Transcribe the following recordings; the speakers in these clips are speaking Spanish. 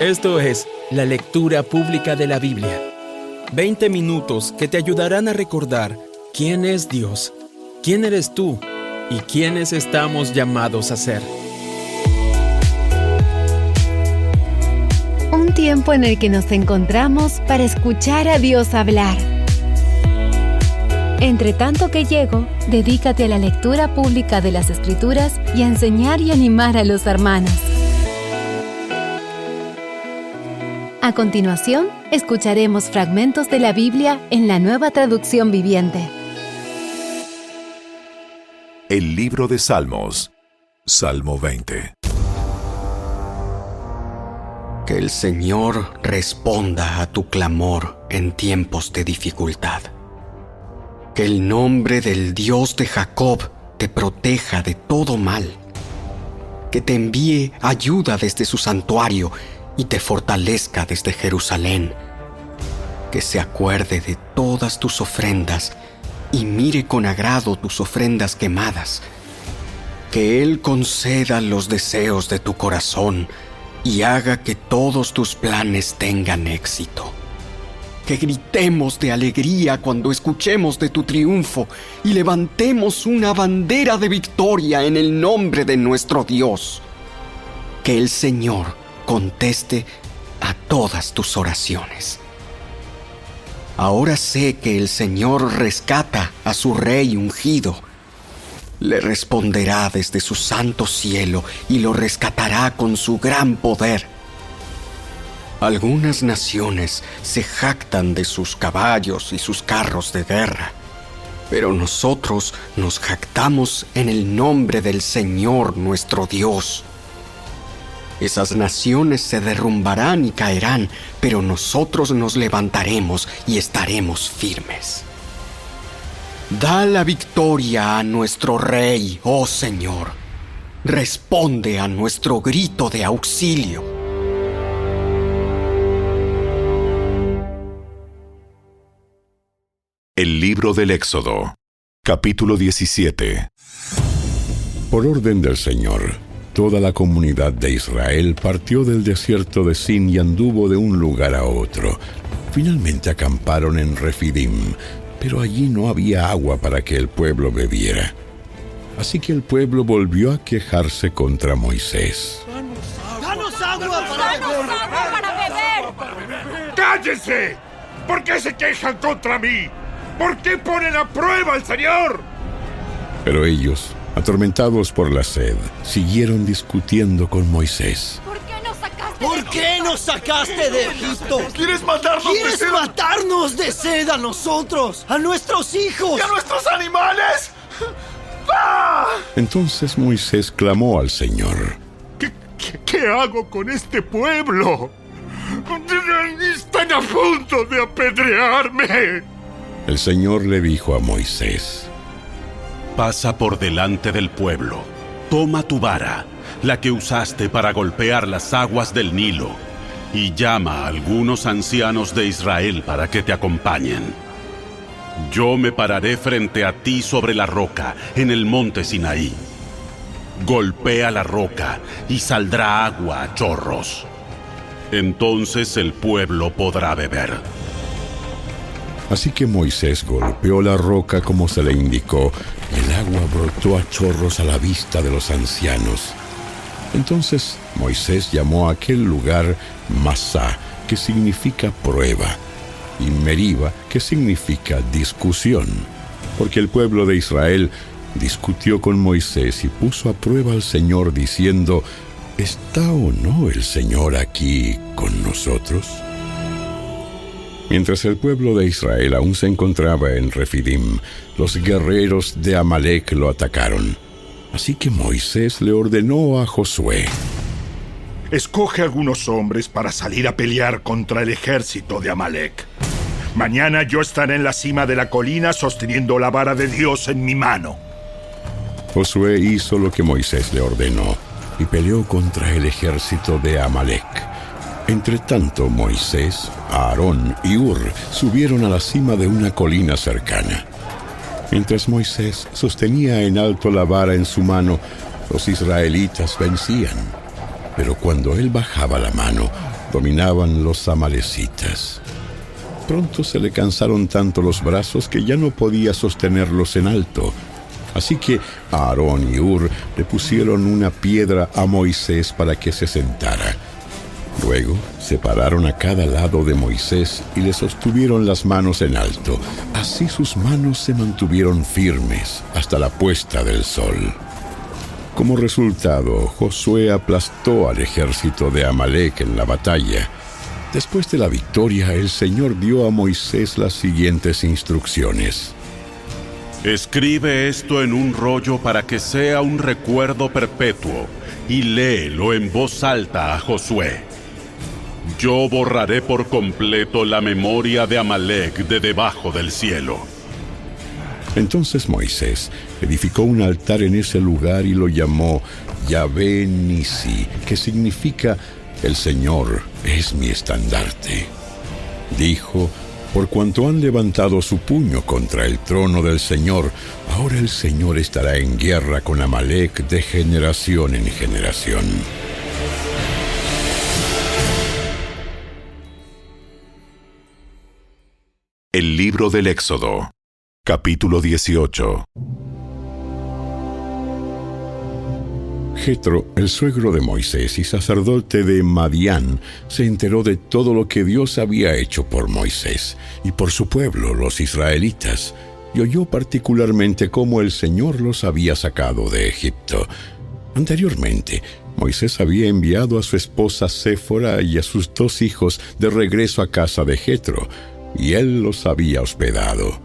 Esto es la lectura pública de la Biblia. 20 minutos que te ayudarán a recordar quién es Dios, quién eres tú y quiénes estamos llamados a ser. Un tiempo en el que nos encontramos para escuchar a Dios hablar. Entre tanto que llego, dedícate a la lectura pública de las Escrituras y a enseñar y animar a los hermanos. A continuación, escucharemos fragmentos de la Biblia en la Nueva Traducción Viviente. El libro de Salmos, Salmo 20. Que el Señor responda a tu clamor en tiempos de dificultad. Que el nombre del Dios de Jacob te proteja de todo mal. Que te envíe ayuda desde su santuario y te fortalezca desde Jerusalén. Que se acuerde de todas tus ofrendas y mire con agrado tus ofrendas quemadas. Que Él conceda los deseos de tu corazón y haga que todos tus planes tengan éxito. Que gritemos de alegría cuando escuchemos de tu triunfo y levantemos una bandera de victoria en el nombre de nuestro Dios. Que el Señor conteste a todas tus oraciones. Ahora sé que el Señor rescata a su Rey ungido. Le responderá desde su santo cielo y lo rescatará con su gran poder. Algunas naciones se jactan de sus caballos y sus carros de guerra, pero nosotros nos jactamos en el nombre del Señor nuestro Dios. Esas naciones se derrumbarán y caerán, pero nosotros nos levantaremos y estaremos firmes. Da la victoria a nuestro Rey, oh Señor. Responde a nuestro grito de auxilio. El libro del Éxodo, capítulo 17. Por orden del Señor, toda la comunidad de Israel partió del desierto de Sin y anduvo de un lugar a otro. Finalmente acamparon en Refidim, pero allí no había agua para que el pueblo bebiera. Así que el pueblo volvió a quejarse contra Moisés. ¡Danos agua para beber! ¡Cállense! ¿Por qué se quejan contra mí? ¿Por qué ponen a prueba al Señor? Pero ellos, atormentados por la sed, siguieron discutiendo con Moisés. ¿Por qué nos sacaste de Egipto? ¿Quieres matarnos de sed? ¿Quieres matarnos de sed a nosotros, a nuestros hijos ¿Y a nuestros animales? ¡Ah! Entonces Moisés clamó al Señor. ¿Qué hago con este pueblo? Están a punto de apedrearme. El Señor le dijo a Moisés: Pasa por delante del pueblo, toma tu vara, la que usaste para golpear las aguas del Nilo, y llama a algunos ancianos de Israel para que te acompañen. Yo me pararé frente a ti sobre la roca, en el monte Sinaí. Golpea la roca y saldrá agua a chorros. Entonces el pueblo podrá beber. Así que Moisés golpeó la roca como se le indicó, y el agua brotó a chorros a la vista de los ancianos. Entonces Moisés llamó a aquel lugar Masá, que significa prueba, y Meriba, que significa discusión, porque el pueblo de Israel discutió con Moisés y puso a prueba al Señor diciendo: ¿está o no el Señor aquí con nosotros? Mientras el pueblo de Israel aún se encontraba en Refidim, los guerreros de Amalec lo atacaron. Así que Moisés le ordenó a Josué: Escoge algunos hombres para salir a pelear contra el ejército de Amalec. Mañana yo estaré en la cima de la colina sosteniendo la vara de Dios en mi mano. Josué hizo lo que Moisés le ordenó y peleó contra el ejército de Amalec. Entretanto, Moisés, Aarón y Hur subieron a la cima de una colina cercana. Mientras Moisés sostenía en alto la vara en su mano, los israelitas vencían. pero cuando él bajaba la mano, dominaban los amalecitas. Pronto se le cansaron tanto los brazos que ya no podía sostenerlos en alto. Así que Aarón y Hur le pusieron una piedra a Moisés para que se sentara. Luego se pararon a cada lado de Moisés y le sostuvieron las manos en alto. Así sus manos se mantuvieron firmes hasta la puesta del sol. Como resultado, Josué aplastó al ejército de Amalec en la batalla. Después de la victoria, el Señor dio a Moisés las siguientes instrucciones. Escribe esto en un rollo para que sea un recuerdo perpetuo y léelo en voz alta a Josué. Yo borraré por completo la memoria de Amalec de debajo del cielo. Entonces Moisés edificó un altar en ese lugar y lo llamó Yahvé Nisi, que significa el Señor es mi estandarte. Dijo: por cuanto han levantado su puño contra el trono del Señor, ahora el Señor estará en guerra con Amalec de generación en generación. El libro del Éxodo, capítulo 18. Jetro, el suegro de Moisés y sacerdote de Madián, se enteró de todo lo que Dios había hecho por Moisés y por su pueblo, los israelitas, y oyó particularmente cómo el Señor los había sacado de Egipto. Anteriormente, Moisés había enviado a su esposa Séfora y a sus 2 hijos de regreso a casa de Jetro, y él los había hospedado.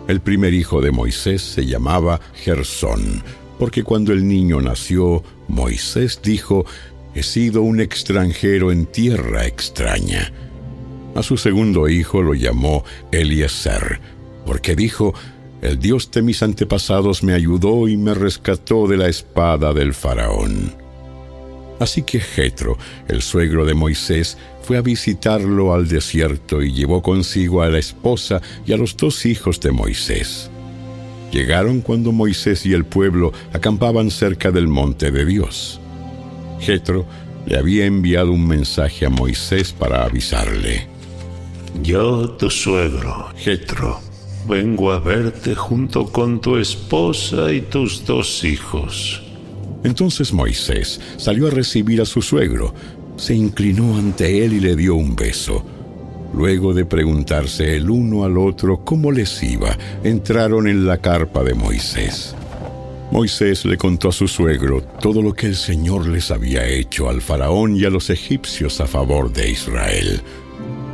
El primer hijo de Moisés se llamaba Gersón, porque cuando el niño nació, Moisés dijo: he sido un extranjero en tierra extraña. A su segundo hijo lo llamó Eliezer, porque dijo: el Dios de mis antepasados me ayudó y me rescató de la espada del faraón. Así que Jetro, el suegro de Moisés, fue a visitarlo al desierto y llevó consigo a la esposa y a los 2 hijos de Moisés. Llegaron cuando Moisés y el pueblo acampaban cerca del monte de Dios. Jetro le había enviado un mensaje a Moisés para avisarle: yo, tu suegro, Jetro, vengo a verte junto con tu esposa y tus 2 hijos. Entonces Moisés salió a recibir a su suegro, se inclinó ante él y le dio un beso. Luego de preguntarse el uno al otro cómo les iba, entraron en la carpa de Moisés. Moisés le contó a su suegro todo lo que el Señor les había hecho al faraón y a los egipcios a favor de Israel.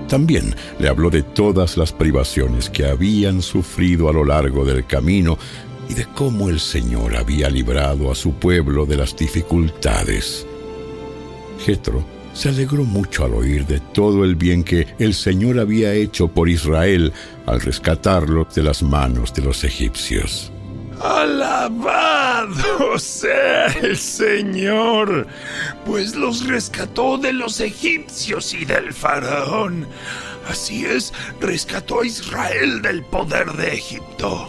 También le habló de todas las privaciones que habían sufrido a lo largo del camino y de cómo el Señor había librado a su pueblo de las dificultades. Jetro se alegró mucho al oír de todo el bien que el Señor había hecho por Israel al rescatarlo de las manos de los egipcios. ¡Alabado sea el Señor! Pues los rescató de los egipcios y del faraón. Así es, rescató a Israel del poder de Egipto.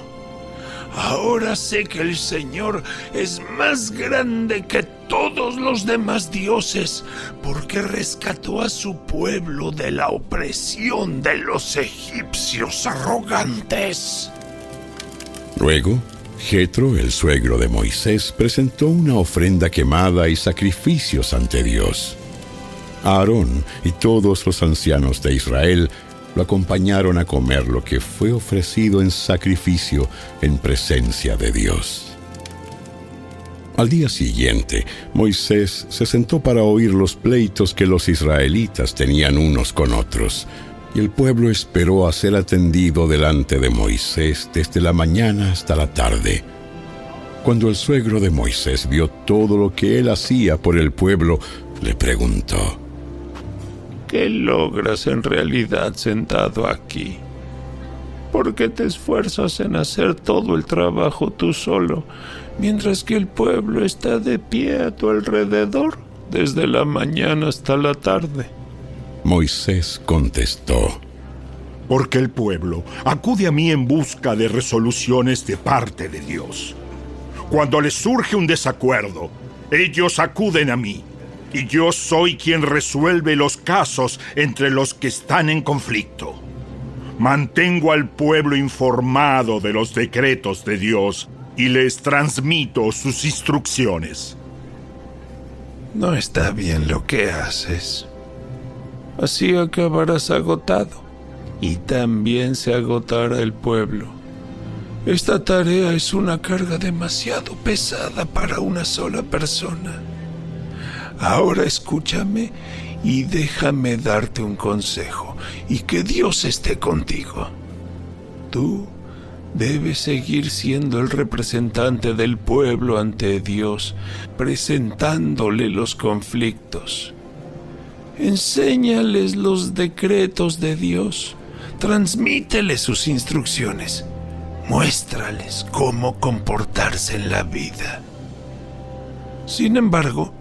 Ahora sé que el Señor es más grande que todos los demás dioses, porque rescató a su pueblo de la opresión de los egipcios arrogantes. Luego, Jetro, el suegro de Moisés, presentó una ofrenda quemada y sacrificios ante Dios. Aarón y todos los ancianos de Israel lo acompañaron a comer lo que fue ofrecido en sacrificio en presencia de Dios. Al día siguiente, Moisés se sentó para oír los pleitos que los israelitas tenían unos con otros, y el pueblo esperó a ser atendido delante de Moisés desde la mañana hasta la tarde. Cuando el suegro de Moisés vio todo lo que él hacía por el pueblo, le preguntó: ¿qué logras en realidad sentado aquí? ¿Por qué te esfuerzas en hacer todo el trabajo tú solo, mientras que el pueblo está de pie a tu alrededor desde la mañana hasta la tarde? Moisés contestó: porque el pueblo acude a mí en busca de resoluciones de parte de Dios. Cuando les surge un desacuerdo, ellos acuden a mí. y yo soy quien resuelve los casos entre los que están en conflicto. Mantengo al pueblo informado de los decretos de Dios y les transmito sus instrucciones. No está bien lo que haces. Así acabarás agotado, y también se agotará el pueblo. Esta tarea es una carga demasiado pesada para una sola persona. Ahora escúchame y déjame darte un consejo, y que Dios esté contigo. Tú debes seguir siendo el representante del pueblo ante Dios, presentándole los conflictos. Enséñales los decretos de Dios, transmíteles sus instrucciones, muéstrales cómo comportarse en la vida. Sin embargo,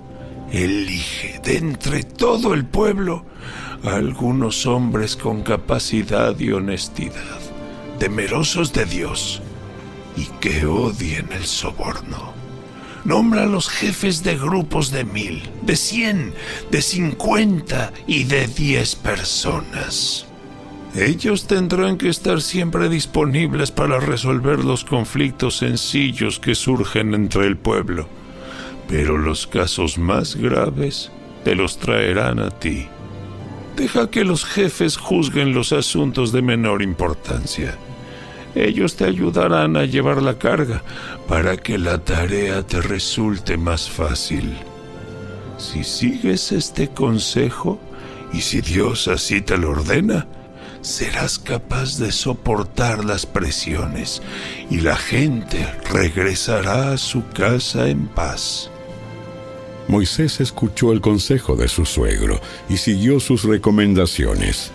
elige de entre todo el pueblo a algunos hombres con capacidad y honestidad, temerosos de Dios y que odien el soborno. Nombra a los jefes de grupos de 1000, de 100, de 50 y de 10 personas. Ellos tendrán que estar siempre disponibles para resolver los conflictos sencillos que surgen entre el pueblo, pero los casos más graves te los traerán a ti. Deja que los jefes juzguen los asuntos de menor importancia. Ellos te ayudarán a llevar la carga para que la tarea te resulte más fácil. Si sigues este consejo, y si Dios así te lo ordena, serás capaz de soportar las presiones y la gente regresará a su casa en paz. Moisés escuchó el consejo de su suegro y siguió sus recomendaciones.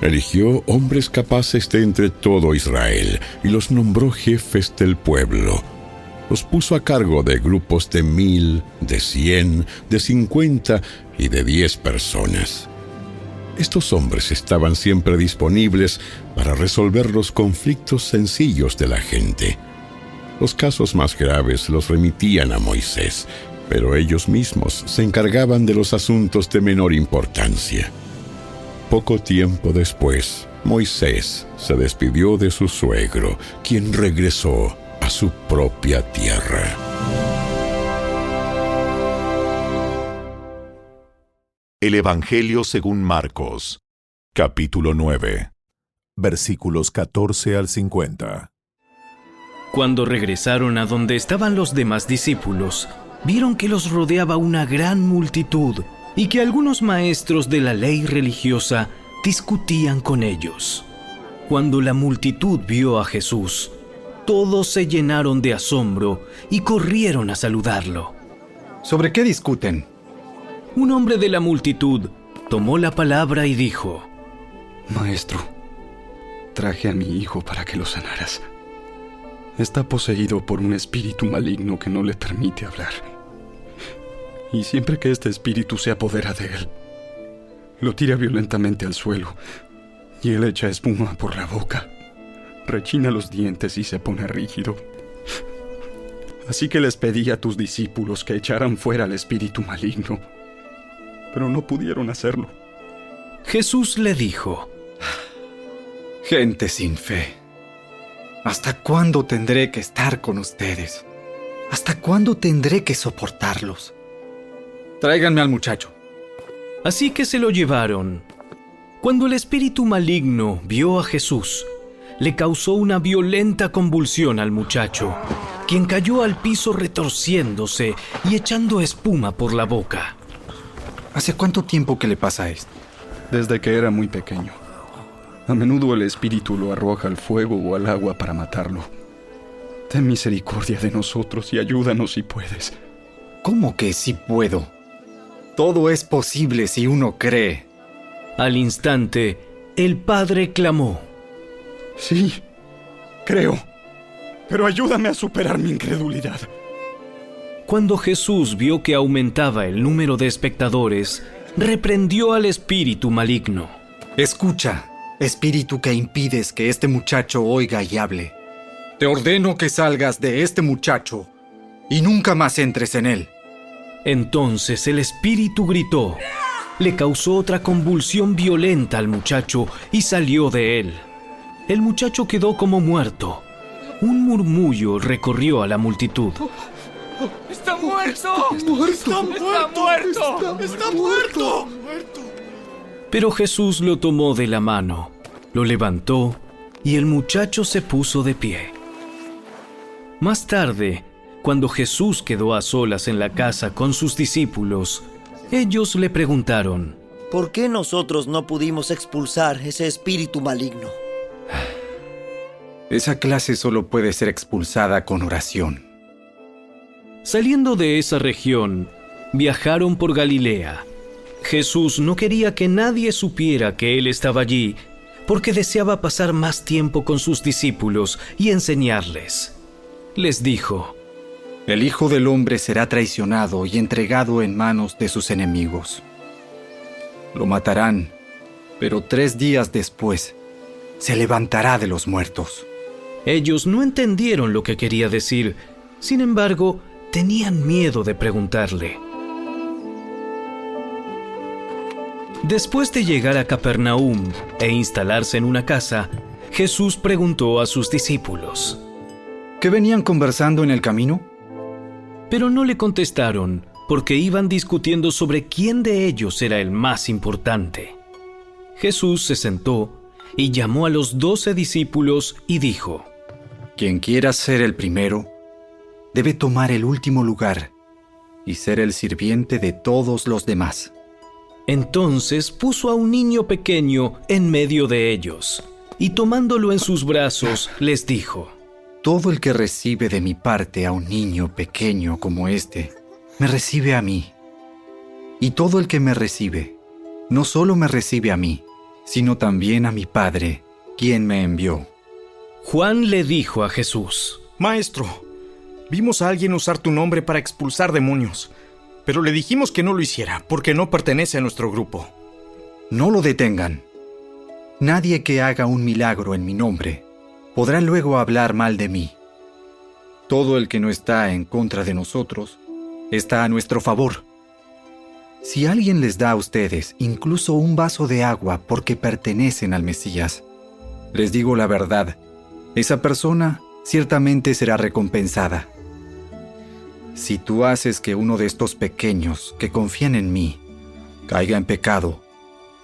Eligió hombres capaces de entre todo Israel y los nombró jefes del pueblo. Los puso a cargo de grupos de 1000, de 100, de 50 y de 10 personas. Estos hombres estaban siempre disponibles para resolver los conflictos sencillos de la gente. Los casos más graves los remitían a Moisés, pero ellos mismos se encargaban de los asuntos de menor importancia. Poco tiempo después, Moisés se despidió de su suegro, quien regresó a su propia tierra. El Evangelio según Marcos, capítulo 9, versículos 14 al 50. Cuando regresaron a donde estaban los demás discípulos, vieron que los rodeaba una gran multitud y que algunos maestros de la ley religiosa discutían con ellos. Cuando la multitud vio a Jesús, todos se llenaron de asombro y corrieron a saludarlo. ¿Sobre qué discuten? Un hombre de la multitud tomó la palabra y dijo: Maestro, traje a mi hijo para que lo sanaras. Está poseído por un espíritu maligno que no le permite hablar. Y siempre que este espíritu se apodera de él, lo tira violentamente al suelo y él echa espuma por la boca, rechina los dientes y se pone rígido. Así que les pedí a tus discípulos que echaran fuera al espíritu maligno, pero no pudieron hacerlo. Jesús le dijo: Gente sin fe, ¿hasta cuándo tendré que estar con ustedes? ¿Hasta cuándo tendré que soportarlos? Tráiganme al muchacho. Así que se lo llevaron. Cuando el espíritu maligno vio a Jesús, le causó una violenta convulsión al muchacho, quien cayó al piso retorciéndose y echando espuma por la boca. ¿Hace cuánto tiempo que le pasa esto? Desde que era muy pequeño. A menudo el espíritu lo arroja al fuego o al agua para matarlo. Ten misericordia de nosotros y ayúdanos si puedes. ¿Cómo que sí puedo? Todo es posible si uno cree. Al instante, el padre clamó: Sí, creo, pero ayúdame a superar mi incredulidad. Cuando Jesús vio que aumentaba el número de espectadores, reprendió al espíritu maligno. Escucha, espíritu que impides que este muchacho oiga y hable. Te ordeno que salgas de este muchacho y nunca más entres en él. Entonces el espíritu gritó, le causó otra convulsión violenta al muchacho y salió de él. El muchacho quedó como muerto. Un murmullo recorrió a la multitud. ¡Está muerto! ¡Está muerto! ¡Está muerto! Pero Jesús lo tomó de la mano, lo levantó y el muchacho se puso de pie. Más tarde, cuando Jesús quedó a solas en la casa con sus discípulos, ellos le preguntaron, ¿por qué nosotros no pudimos expulsar ese espíritu maligno? Esa clase solo puede ser expulsada con oración. Saliendo de esa región, viajaron por Galilea. Jesús no quería que nadie supiera que Él estaba allí, porque deseaba pasar más tiempo con sus discípulos y enseñarles. Les dijo, el Hijo del Hombre será traicionado y entregado en manos de sus enemigos. Lo matarán, pero 3 días después se levantará de los muertos. Ellos no entendieron lo que quería decir, sin embargo, tenían miedo de preguntarle. Después de llegar a Capernaum e instalarse en una casa, Jesús preguntó a sus discípulos, ¿qué venían conversando en el camino? Pero no le contestaron, porque iban discutiendo sobre quién de ellos era el más importante. Jesús se sentó y llamó a los 12 discípulos y dijo, quien quiera ser el primero, debe tomar el último lugar y ser el sirviente de todos los demás. Entonces puso a un niño pequeño en medio de ellos, y tomándolo en sus brazos, les dijo, todo el que recibe de mi parte a un niño pequeño como este, me recibe a mí. Y todo el que me recibe, no solo me recibe a mí, sino también a mi Padre, quien me envió. Juan le dijo a Jesús, Maestro, vimos a alguien usar tu nombre para expulsar demonios, pero le dijimos que no lo hiciera, porque no pertenece a nuestro grupo. No lo detengan. Nadie que haga un milagro en mi nombre podrá luego hablar mal de mí. Todo el que no está en contra de nosotros está a nuestro favor. Si alguien les da a ustedes incluso un vaso de agua porque pertenecen al Mesías, les digo la verdad, esa persona ciertamente será recompensada. Si tú haces que uno de estos pequeños que confían en mí caiga en pecado,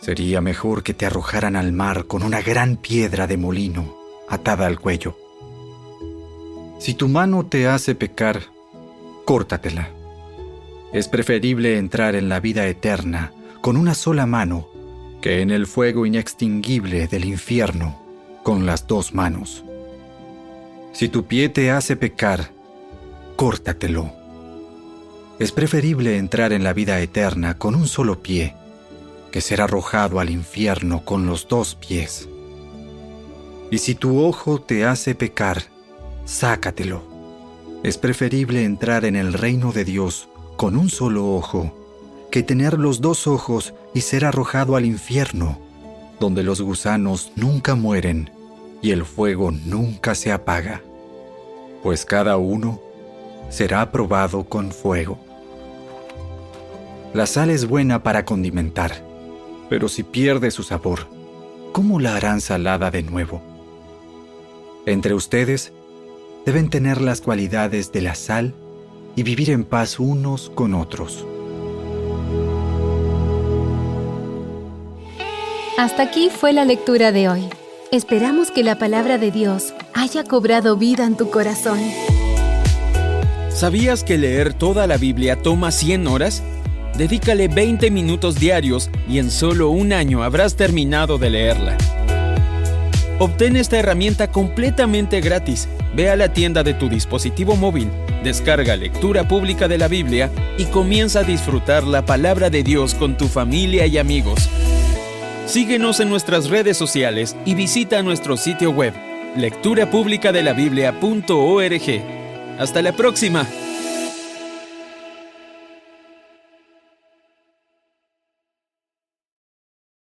sería mejor que te arrojaran al mar con una gran piedra de molino atada al cuello. Si tu mano te hace pecar, córtatela. Es preferible entrar en la vida eterna con una sola mano que en el fuego inextinguible del infierno con las 2 manos. Si tu pie te hace pecar, córtatelo. Es preferible entrar en la vida eterna con un solo pie que ser arrojado al infierno con los 2 pies. Y si tu ojo te hace pecar, sácatelo. Es preferible entrar en el reino de Dios con un solo ojo que tener los 2 ojos y ser arrojado al infierno, donde los gusanos nunca mueren y el fuego nunca se apaga, pues cada uno será probado con fuego. La sal es buena para condimentar, pero si pierde su sabor, ¿cómo la harán salada de nuevo? Entre ustedes deben tener las cualidades de la sal y vivir en paz unos con otros. Hasta aquí fue la lectura de hoy. Esperamos que la palabra de Dios haya cobrado vida en tu corazón. ¿Sabías que leer toda la Biblia toma 100 horas? Dedícale 20 minutos diarios y en solo un año habrás terminado de leerla. Obtén esta herramienta completamente gratis. Ve a la tienda de tu dispositivo móvil, descarga Lectura Pública de la Biblia y comienza a disfrutar la palabra de Dios con tu familia y amigos. Síguenos en nuestras redes sociales y visita nuestro sitio web, lecturapublicadelabiblia.org. ¡Hasta la próxima!